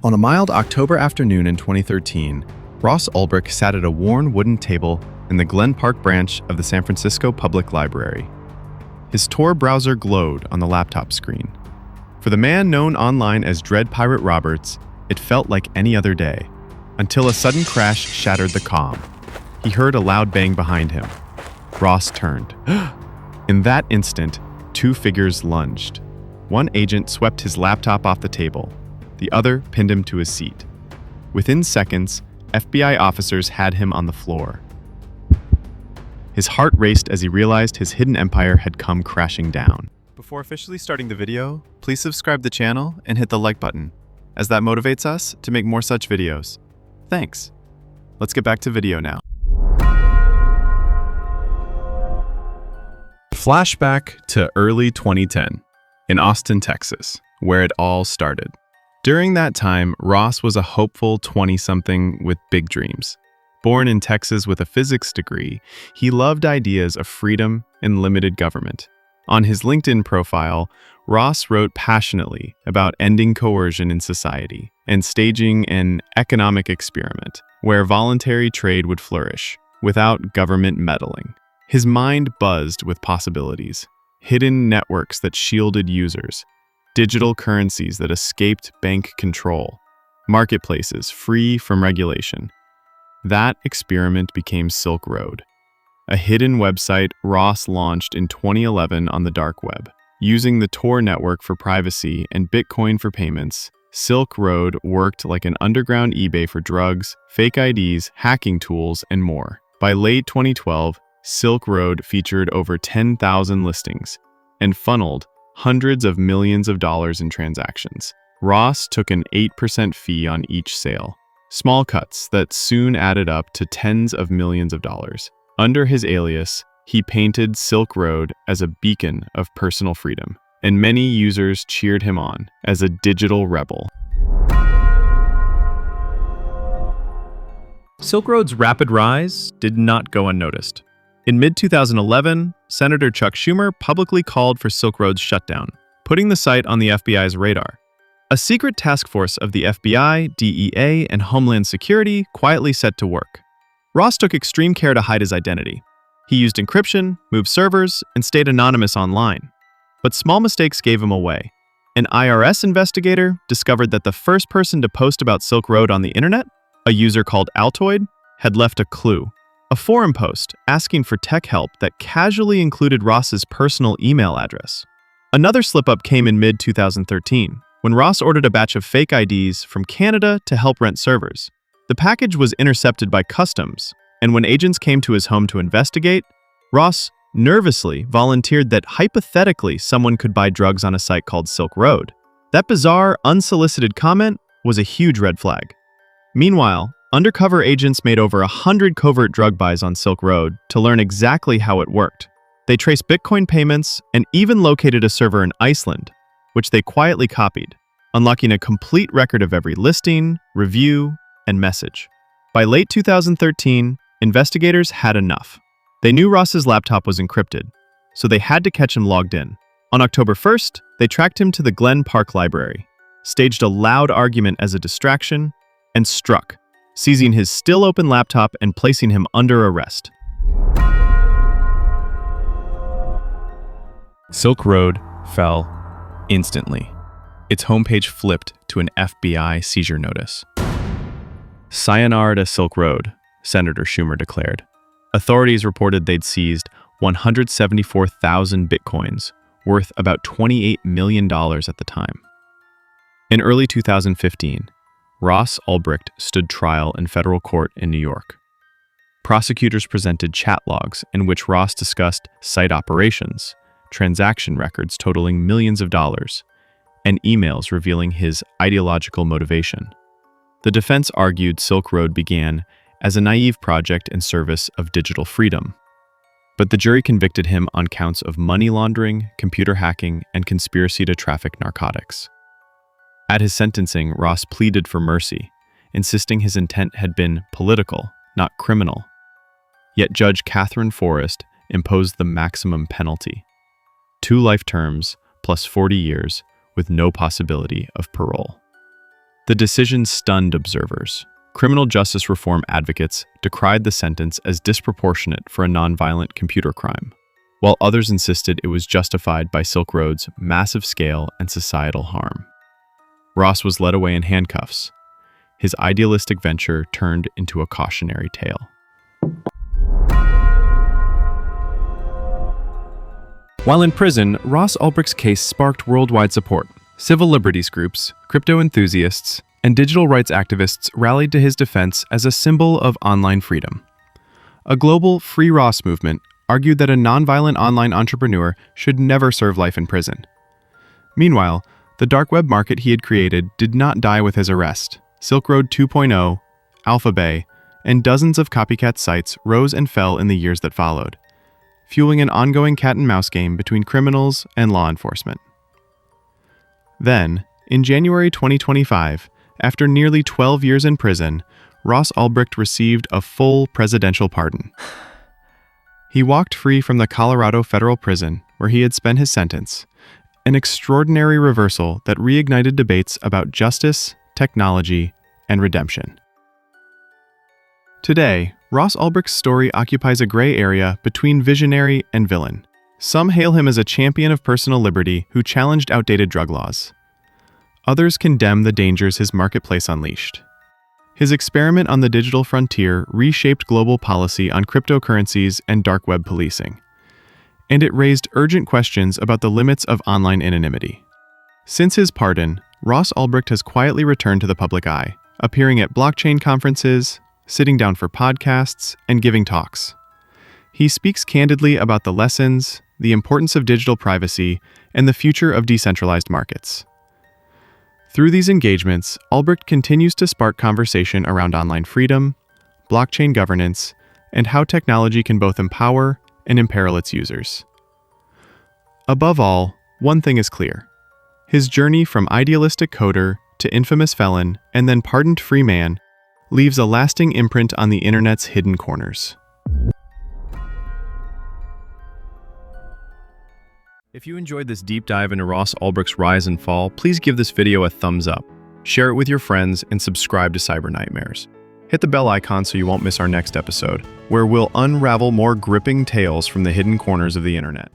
On a mild October afternoon in 2013, Ross Ulbricht sat at a worn wooden table in the Glen Park branch of the San Francisco Public Library. His Tor browser glowed on the laptop screen. For the man known online as Dread Pirate Roberts, it felt like any other day, until a sudden crash shattered the calm. He heard a loud bang behind him. Ross turned. In that instant, two figures lunged. One agent swept his laptop off the table. The other pinned him to his seat. Within seconds, FBI officers had him on the floor. His heart raced as he realized his hidden empire had come crashing down. Before officially starting the video, please subscribe to the channel and hit the like button, as that motivates us to make more such videos. Thanks. Let's get back to video now. Flashback to early 2010 in Austin, Texas, where it all started. During that time, Ross was a hopeful 20-something with big dreams. Born in Texas with a physics degree, he loved ideas of freedom and limited government. On his LinkedIn profile, Ross wrote passionately about ending coercion in society and staging an economic experiment where voluntary trade would flourish without government meddling. His mind buzzed with possibilities, hidden networks that shielded users, digital currencies that escaped bank control, marketplaces free from regulation. That experiment became Silk Road, a hidden website Ross launched in 2011 on the dark web. Using the Tor network for privacy and Bitcoin for payments, Silk Road worked like an underground eBay for drugs, fake IDs, hacking tools, and more. By late 2012, Silk Road featured over 10,000 listings and funneled hundreds of millions of dollars in transactions. Ross took an 8% fee on each sale, small cuts that soon added up to tens of millions of dollars. Under his alias, he painted Silk Road as a beacon of personal freedom, and many users cheered him on as a digital rebel. Silk Road's rapid rise did not go unnoticed. In mid-2011, Senator Chuck Schumer publicly called for Silk Road's shutdown, putting the site on the FBI's radar. A secret task force of the FBI, DEA, and Homeland Security quietly set to work. Ross took extreme care to hide his identity. He used encryption, moved servers, and stayed anonymous online. But small mistakes gave him away. An IRS investigator discovered that the first person to post about Silk Road on the internet, a user called Altoid, had left a clue. A forum post asking for tech help that casually included Ross's personal email address. Another slip-up came in mid-2013, when Ross ordered a batch of fake IDs from Canada to help rent servers. The package was intercepted by customs, and when agents came to his home to investigate, Ross nervously volunteered that hypothetically someone could buy drugs on a site called Silk Road. That bizarre, unsolicited comment was a huge red flag. Meanwhile, undercover agents made over 100 covert drug buys on Silk Road to learn exactly how it worked. They traced Bitcoin payments and even located a server in Iceland, which they quietly copied, unlocking a complete record of every listing, review, and message. By late 2013, investigators had enough. They knew Ross's laptop was encrypted, so they had to catch him logged in. On October 1st, they tracked him to the Glen Park Library, staged a loud argument as a distraction, and struck, seizing his still-open laptop and placing him under arrest. Silk Road fell instantly. Its homepage flipped to an FBI seizure notice. "Sayonara to Silk Road," Senator Schumer declared. Authorities reported they'd seized 174,000 bitcoins, worth about $28 million at the time. In early 2015, Ross Ulbricht stood trial in federal court in New York. Prosecutors presented chat logs in which Ross discussed site operations, transaction records totaling millions of dollars, and emails revealing his ideological motivation. The defense argued Silk Road began as a naive project in service of digital freedom, but the jury convicted him on counts of money laundering, computer hacking, and conspiracy to traffic narcotics. At his sentencing, Ross pleaded for mercy, insisting his intent had been political, not criminal. Yet Judge Catherine Forrest imposed the maximum penalty: 2 life terms plus 40 years with no possibility of parole. The decision stunned observers. Criminal justice reform advocates decried the sentence as disproportionate for a nonviolent computer crime, while others insisted it was justified by Silk Road's massive scale and societal harm. Ross was led away in handcuffs. His idealistic venture turned into a cautionary tale. While in prison, Ross Ulbricht's case sparked worldwide support. Civil liberties groups, crypto enthusiasts, and digital rights activists rallied to his defense as a symbol of online freedom. A global Free Ross movement argued that a nonviolent online entrepreneur should never serve life in prison. Meanwhile, the dark web market he had created did not die with his arrest. Silk Road 2.0, Alphabay, and dozens of copycat sites rose and fell in the years that followed, fueling an ongoing cat-and-mouse game between criminals and law enforcement. Then, in January 2025, after nearly 12 years in prison, Ross Ulbricht received a full presidential pardon. He walked free from the Colorado federal prison where he had spent his sentence, an extraordinary reversal that reignited debates about justice, technology, and redemption. Today, Ross Ulbricht's story occupies a gray area between visionary and villain. Some hail him as a champion of personal liberty who challenged outdated drug laws. Others condemn the dangers his marketplace unleashed. His experiment on the digital frontier reshaped global policy on cryptocurrencies and dark web policing, and it raised urgent questions about the limits of online anonymity. Since his pardon, Ross Ulbricht has quietly returned to the public eye, appearing at blockchain conferences, sitting down for podcasts, and giving talks. He speaks candidly about the lessons, the importance of digital privacy, and the future of decentralized markets. Through these engagements, Ulbricht continues to spark conversation around online freedom, blockchain governance, and how technology can both empower and imperil its users. Above all, one thing is clear. His journey from idealistic coder to infamous felon and then pardoned free man leaves a lasting imprint on the internet's hidden corners. If you enjoyed this deep dive into Ross Ulbricht's rise and fall, please give this video a thumbs up, share it with your friends, and subscribe to Cyber Nightmares. Hit the bell icon so you won't miss our next episode, where we'll unravel more gripping tales from the hidden corners of the internet.